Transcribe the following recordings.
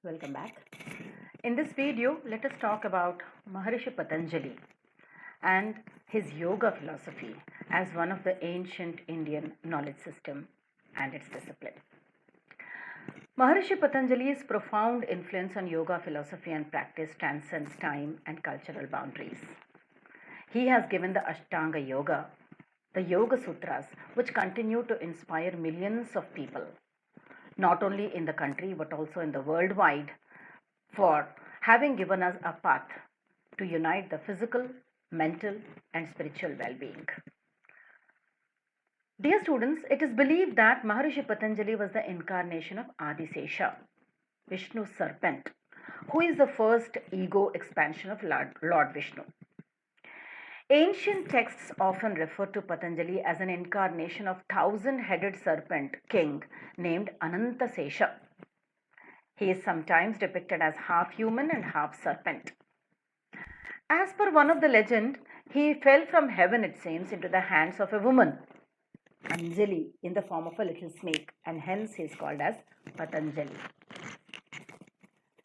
Welcome back. In this video, let us talk about Maharishi Patanjali and his yoga philosophy as one of the ancient Indian knowledge system and its discipline. Maharishi Patanjali's profound influence on yoga philosophy and practice transcends time and cultural boundaries. He has given the Ashtanga Yoga, the Yoga Sutras, which continue to inspire millions of people, not only in the country but also in the worldwide, for having given us a path to unite the physical, mental, and spiritual well being. Dear students, it is believed that Maharishi Patanjali was the incarnation of Adisesha, Vishnu's serpent, who is the first ego expansion of Lord Vishnu. Ancient texts often refer to Patanjali as an incarnation of thousand-headed serpent king named Anantasesha. He is sometimes depicted as half human and half serpent. As per one of the legend, he fell from heaven, it seems, into the hands of a woman, Anjali, in the form of a little snake, and hence he is called as Patanjali.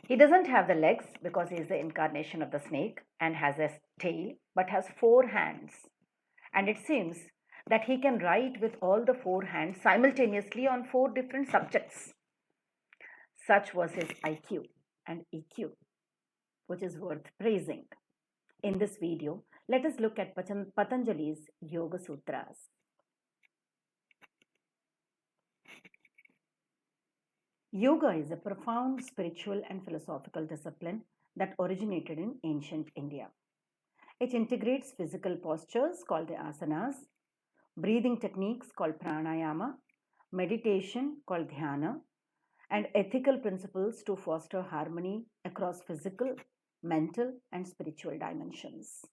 He doesn't have the legs because he is the incarnation of the snake and has a tail but has 4 hands. And it seems that he can write with all the 4 hands simultaneously on 4 different subjects. Such was his IQ and EQ, which is worth praising. In this video, let us look at Patanjali's Yoga Sutras. Yoga is a profound spiritual and philosophical discipline that originated in ancient India. It integrates physical postures called the asanas, breathing techniques called pranayama, meditation called dhyana, and ethical principles to foster harmony across physical, mental, and spiritual dimensions.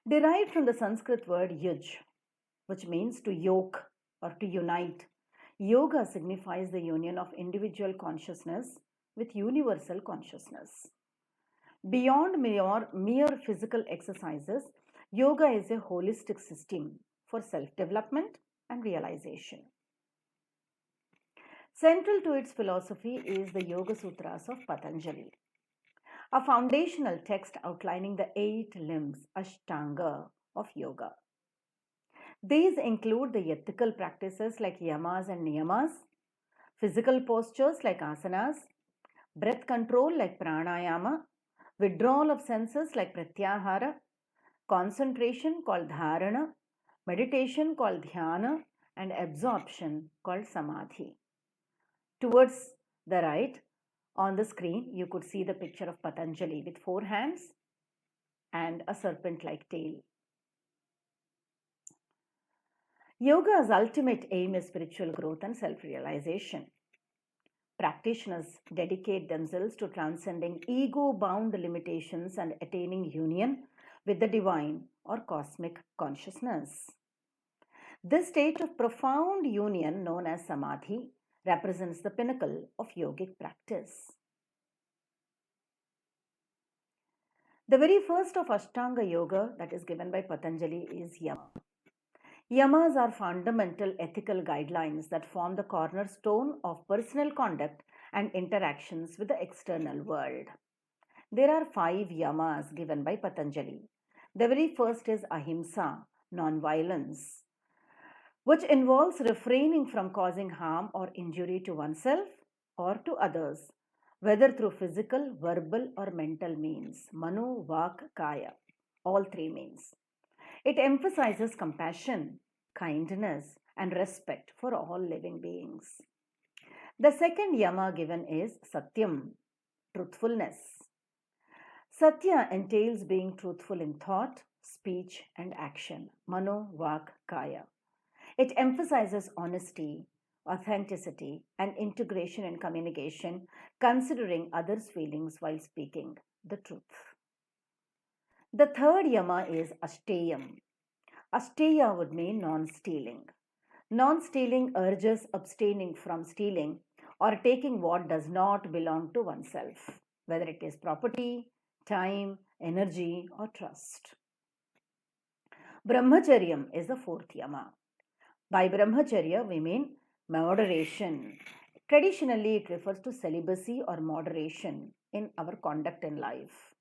Derived from the Sanskrit word yuj, which means to yoke or to unite, yoga signifies the union of individual consciousness with universal consciousness. Beyond mere physical exercises, yoga is a holistic system for self-development and realization. Central to its philosophy is the Yoga Sutras of Patanjali, a foundational text outlining the 8 limbs, Ashtanga, of yoga. These include the ethical practices like yamas and niyamas, physical postures like asanas, breath control like pranayama, withdrawal of senses like pratyahara, concentration called dharana, meditation called dhyana, and absorption called samadhi. Towards the right, on the screen, you could see the picture of Patanjali with 4 hands and a serpent-like tail. Yoga's ultimate aim is spiritual growth and self-realization. Practitioners dedicate themselves to transcending ego-bound limitations and attaining union with the divine or cosmic consciousness. This state of profound union, known as samadhi, represents the pinnacle of yogic practice. The very first of Ashtanga Yoga that is given by Patanjali is Yama. Yamas are fundamental ethical guidelines that form the cornerstone of personal conduct and interactions with the external world. There are 5 yamas given by Patanjali. The very first is ahimsa, non-violence, which involves refraining from causing harm or injury to oneself or to others, whether through physical, verbal, or mental means, mano, vak, kaya, all 3 means. It emphasizes compassion, kindness, and respect for all living beings. The second yama given is satyam, truthfulness. Satya entails being truthful in thought, speech, and action, mano, vak, kaya. It emphasizes honesty, authenticity, and integration in communication, considering others' feelings while speaking the truth. The third yama is ashteyam. Asteya would mean non-stealing. Non-stealing urges abstaining from stealing or taking what does not belong to oneself, whether it is property, time, energy, or trust. Brahmacharyam is the 4th yama. By brahmacharya, we mean moderation, Traditionally, it refers to celibacy or moderation in our conduct in life.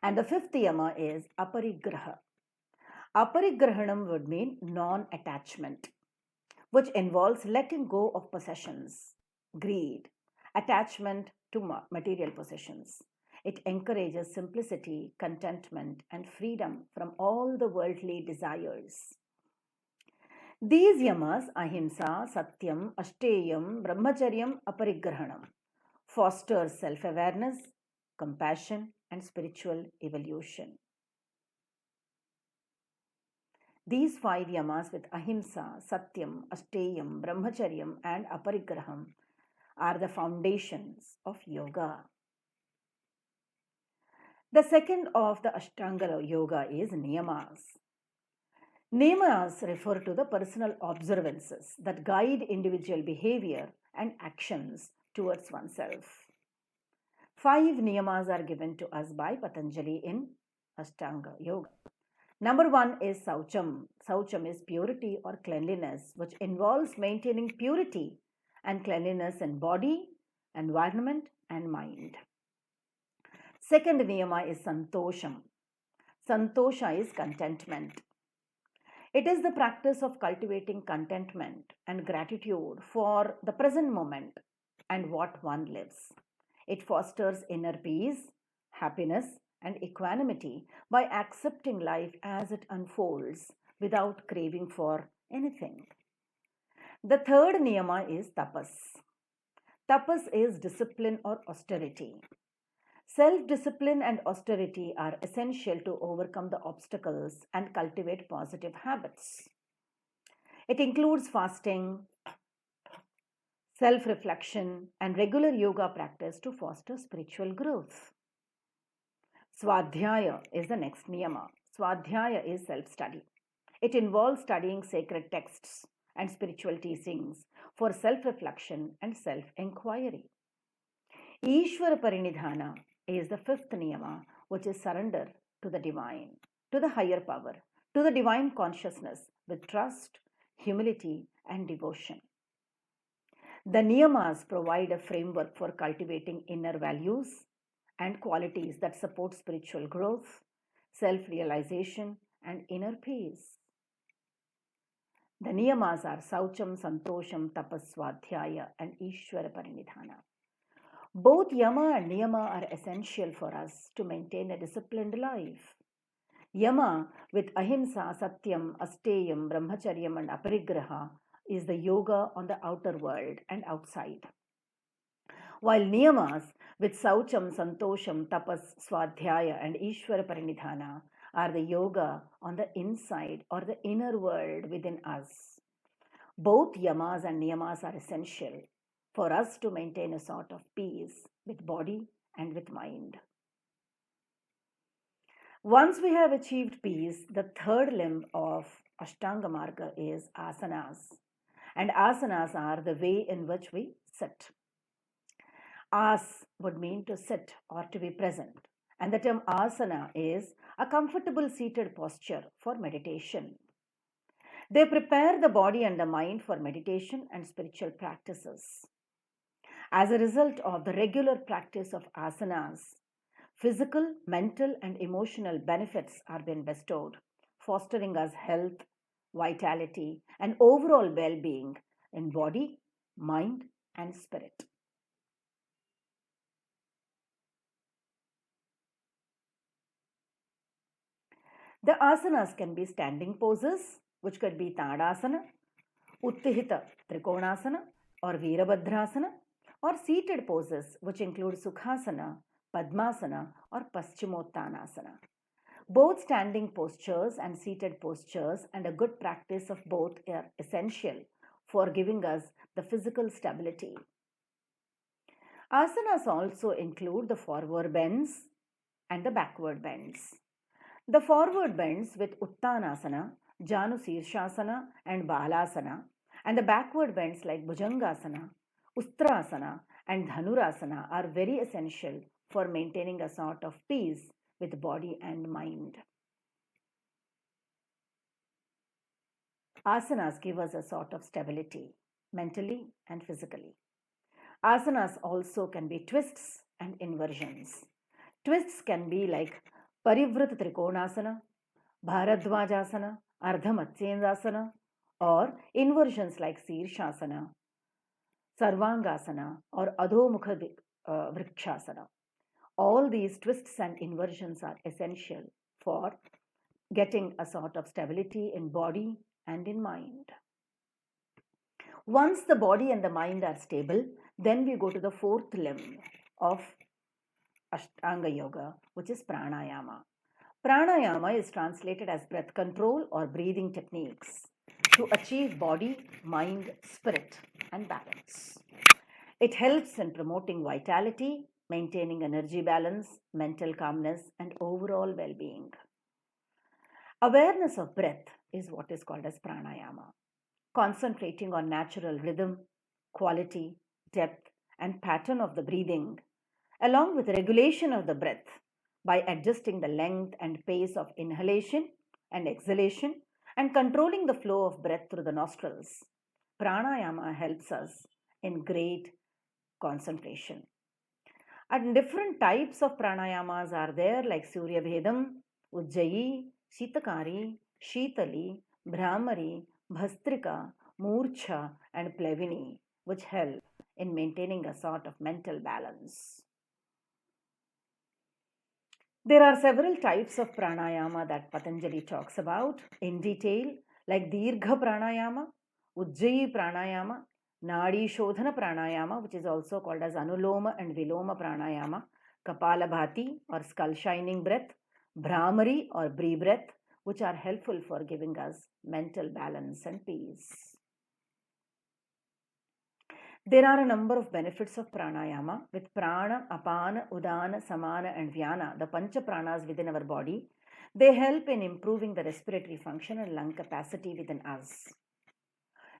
And the fifth yama is aparigraha. Aparigrahanam would mean non attachment, which involves letting go of possessions, greed, attachment to material possessions. It encourages simplicity, contentment, and freedom from all the worldly desires. These yamas, ahimsa, satyam, ashteyam, brahmacharyam, aparigrahanam, foster self awareness, compassion, and spiritual evolution. These five yamas with ahimsa, satyam, ashteyam, brahmacharyam, and aparigraham are the foundations of yoga. The second of the Ashtanga yoga is niyamas. Niyamas refer to the personal observances that guide individual behavior and actions towards oneself. Five niyamas are given to us by Patanjali in Ashtanga yoga. Number one is Saucham. Saucham is purity or cleanliness, which involves maintaining purity and cleanliness in body, environment, and mind. Second niyama is Santosham. Santosha is contentment. It is the practice of cultivating contentment and gratitude for the present moment and what one lives. It fosters inner peace, happiness, and equanimity by accepting life as it unfolds without craving for anything. The third niyama is tapas. Tapas is discipline or austerity. Self discipline and austerity are essential to overcome the obstacles and cultivate positive habits. It includes fasting, self reflection, and regular yoga practice to foster spiritual growth. Swadhyaya is the next niyama. Swadhyaya is self study. It involves studying sacred texts and spiritual teachings for self reflection and self inquiry. Ishvara Parinidhana is the fifth niyama, which is surrender to the divine, to the higher power, to the divine consciousness with trust, humility, and devotion. The niyamas provide a framework for cultivating inner values and qualities that support spiritual growth, self realization, and inner peace. The niyamas are Saucham, Santosham, Tapaswadhyaya, and Ishvara Parinidhana. Both yama and niyama are essential for us to maintain a disciplined life. Yama with ahimsa, satyam, asteyam, brahmacharyam, and aparigraha is the yoga on the outer world and outside. While niyamas with saucham, santosham, tapas, swadhyaya, and ishvara parinidhana are the yoga on the inside or the inner world within us. Both yamas and niyamas are essential for us to maintain a sort of peace with body and with mind. Once we have achieved peace, the third limb of Ashtanga Marga is asanas. And asanas are the way in which we sit. As would mean to sit or to be present. And the term asana is a comfortable seated posture for meditation. They prepare the body and the mind for meditation and spiritual practices. As a result of the regular practice of asanas, physical, mental, and emotional benefits are being bestowed, fostering us health, vitality, and overall well being in body, mind, and spirit. The asanas can be standing poses, which could be Tadasana, Uttihita Trikonasana, or Virabhadrasana, or seated poses, which include Sukhasana, Padmasana, or Paschimottanasana. Both standing postures and seated postures and a good practice of both are essential for giving us the physical stability. Asanas also include the forward bends and the backward bends. The forward bends with Uttanasana, Janu Sirshasana, and Balasana, and the backward bends like Bhujangasana, Ustrasana, and Dhanurasana are very essential for maintaining a sort of peace with body and mind. Asanas give us a sort of stability. mentally and physically. Asanas also can be twists and inversions. Twists can be like Parivrata Trikonasana, Bharadwajasana, Ardhamatsyendrasana, or inversions like Sirshasana, Sarvangasana, or Adhomukha Vrikshasana. All these twists and inversions are essential for getting a sort of stability in body and in mind. Once the body and the mind are stable, then we go to the fourth limb of Ashtanga Yoga, which is pranayama. Pranayama is translated as breath control or breathing techniques to achieve body, mind, spirit, and balance. It helps in promoting vitality, maintaining energy balance, mental calmness, and overall well being. Awareness of breath is what is called as pranayama. Concentrating on natural rhythm, quality, depth, and pattern of the breathing, along with regulation of the breath by adjusting the length and pace of inhalation and exhalation and controlling the flow of breath through the nostrils. Pranayama helps us in great concentration. And different types of pranayamas are there like Surya Bhedam, Ujjayi, Shitakari, Shitali, Brahmari, Bhastrika, Murcha, and Plevini, which help in maintaining a sort of mental balance. There are several types of pranayama that Patanjali talks about in detail, like Dirgha pranayama, Ujjayi pranayama, Nadi Shodhana pranayama, which is also called as Anuloma and Viloma pranayama, Kapalabhati or skull shining breath, Brahmari or Bri breath, which are helpful for giving us mental balance and peace. There are a number of benefits of pranayama with prana, apana, udana, samana, and vyana, the pancha pranas within our body. They help in improving the respiratory function and lung capacity within us.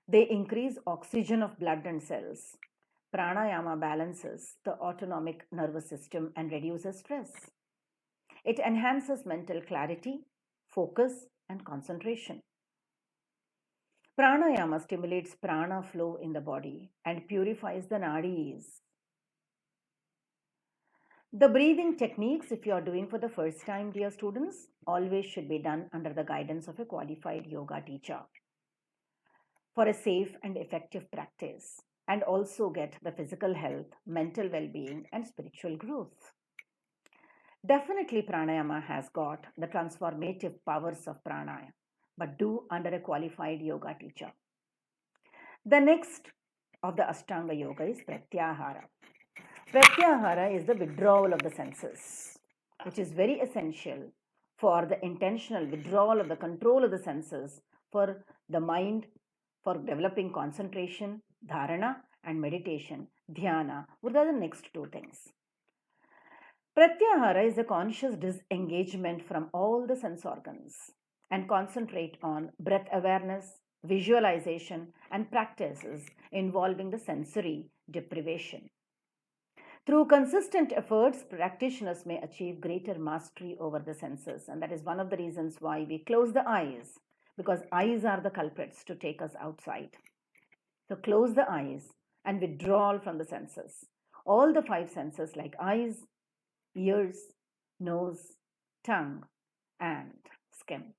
They increase oxygen of blood and cells. Pranayama balances the autonomic nervous system and reduces stress. It enhances mental clarity, focus, and concentration. Pranayama stimulates prana flow in the body and purifies the nadis. The breathing techniques, if you are doing for the first time, dear students, always should be done under the guidance of a qualified yoga teacher for a safe and effective practice and also get the physical health, mental well-being, and spiritual growth. Definitely, pranayama has got the transformative powers of pranayama, but do under a qualified yoga teacher. The next of the Ashtanga Yoga is Pratyahara. Pratyahara is the withdrawal of the senses, which is very essential for the intentional withdrawal of the control of the senses for the mind, for developing concentration, dharana, and meditation, dhyana. What are the next two things? Pratyahara is a conscious disengagement from all the sense organs and concentrate on breath awareness, visualization, and practices involving the sensory deprivation. Through consistent efforts, practitioners may achieve greater mastery over the senses, and that is one of the reasons why we close the eyes, because eyes are the culprits to take us outside. So close the eyes and withdraw from the senses. All the five senses like eyes, ears, nose, tongue, and skin.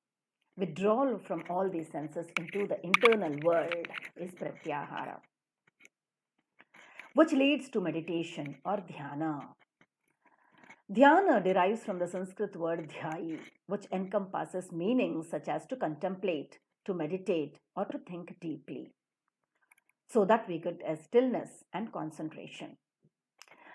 Withdrawal from all these senses into the internal world is pratyahara, which leads to meditation or dhyana. Dhyana derives from the Sanskrit word dhyayi, which encompasses meanings such as to contemplate, to meditate, or to think deeply, so that we get a stillness and concentration.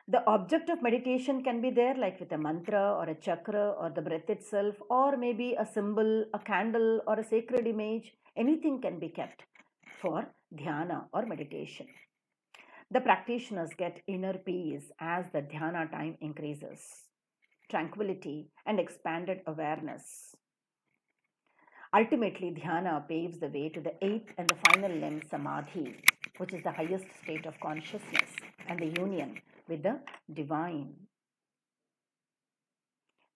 The object of meditation can be there like with a mantra or a chakra or the breath itself, or maybe a symbol, a candle, or a sacred image. Anything can be kept for dhyana or meditation. The practitioners get inner peace as the dhyana time increases, tranquility, and expanded awareness. Ultimately, dhyana paves the way to the eighth and the final limb, samadhi, which is the highest state of consciousness and the union with the divine.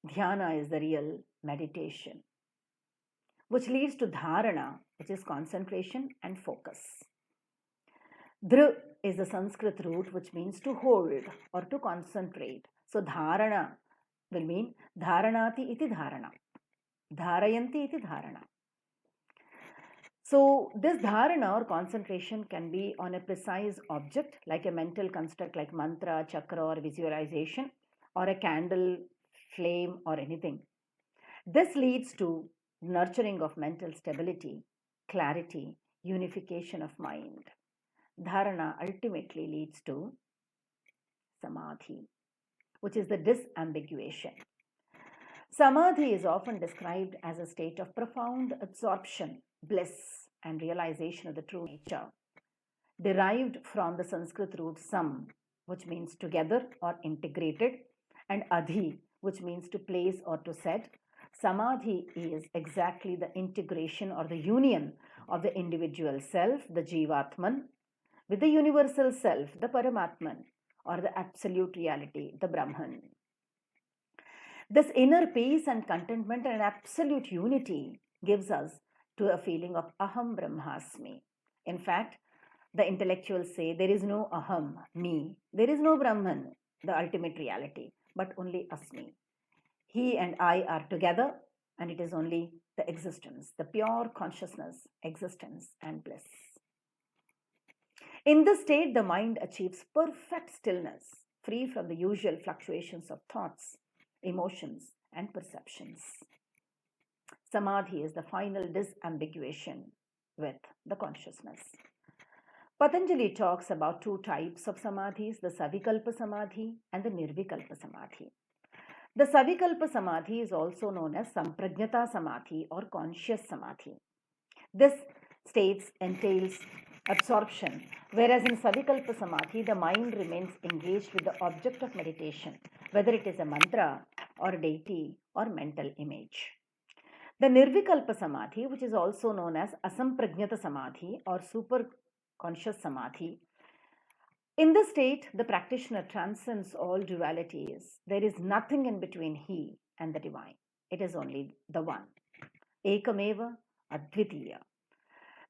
Dhyana is the real meditation, which leads to dharana, which is concentration and focus. Dhr is the Sanskrit root which means to hold or to concentrate. So dharana will mean dharanati iti dharana. Dharayanti iti dharana. So this dharana or concentration can be on a precise object like a mental construct like mantra, chakra or visualization, or a candle, flame or anything. This leads to nurturing of mental stability, clarity, unification of mind. Dharana ultimately leads to samadhi, which is the disambiguation. Samadhi is often described as a state of profound absorption, bliss, and realization of the true nature, derived from the Sanskrit root sam, which means together or integrated, and adhi, which means to place or to set. Samadhi is exactly the integration or the union of the individual self, the Jivatman, with the universal self, the Paramatman, or the absolute reality, the Brahman. This inner peace and contentment and absolute unity gives us to a feeling of aham brahmasmi. In fact, the intellectuals say there is no aham, me. There is no Brahman, the ultimate reality, but only asmi. He and I are together, and it is only the existence, the pure consciousness, existence, and bliss. In this state, the mind achieves perfect stillness, free from the usual fluctuations of thoughts, emotions, and perceptions. Samadhi is the final disambiguation with the consciousness. Patanjali talks about two types of samadhis, the Savikalpa Samadhi and the Nirvikalpa Samadhi. The Savikalpa Samadhi is also known as Samprajnata Samadhi or conscious Samadhi. This state entails absorption, whereas in Savikalpa Samadhi, the mind remains engaged with the object of meditation, whether it is a mantra or a deity or mental image. The Nirvikalpa Samadhi, which is also known as Asamprajnata Samadhi or super conscious Samadhi, in this state, the practitioner transcends all dualities. There is nothing in between he and the divine. It is only the one. Ekameva Advitiya.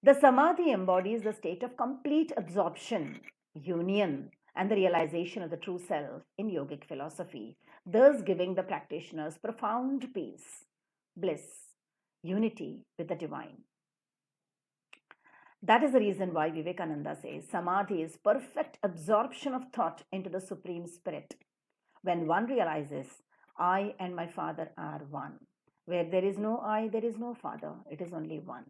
The Samadhi embodies the state of complete absorption, union, and the realization of the true self in yogic philosophy, thus giving the practitioners profound peace, bliss, unity with the divine. That is the reason why Vivekananda says Samadhi is perfect absorption of thought into the Supreme Spirit. When one realizes, I and my Father are one. Where there is no I, there is no Father. It is only one.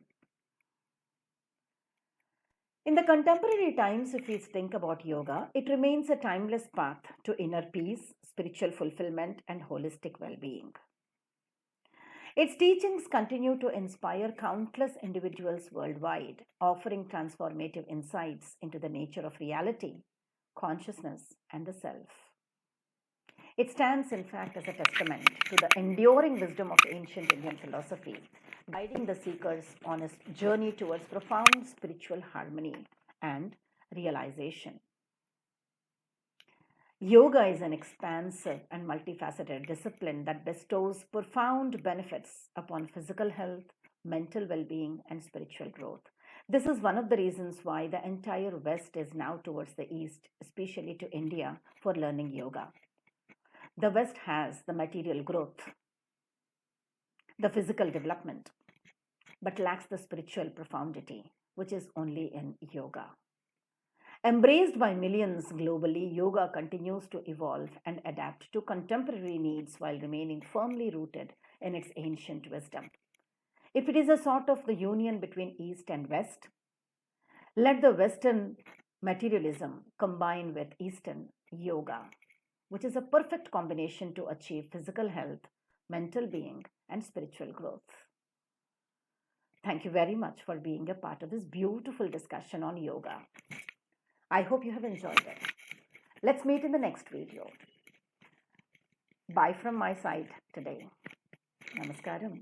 In the contemporary times, if we think about yoga, it remains a timeless path to inner peace, spiritual fulfillment, and holistic well being. Its teachings continue to inspire countless individuals worldwide, offering transformative insights into the nature of reality, consciousness, and the self. It stands, in fact, as a testament to the enduring wisdom of ancient Indian philosophy, guiding the seekers on a journey towards profound spiritual harmony and realization. Yoga is an expansive and multifaceted discipline that bestows profound benefits upon physical health, mental well being, and spiritual growth. This is one of the reasons why the entire West is now towards the East, especially to India, for learning yoga. The West has the material growth, the physical development, but lacks the spiritual profundity, which is only in yoga. Embraced by millions globally, yoga continues to evolve and adapt to contemporary needs while remaining firmly rooted in its ancient wisdom. If it is a sort of the union between East and West, let the Western materialism combine with Eastern yoga, which is a perfect combination to achieve physical health, mental being, and spiritual growth. Thank you very much for being a part of this beautiful discussion on yoga. I hope you have enjoyed it. Let's meet in the next video. Bye from my side today. Namaskaram.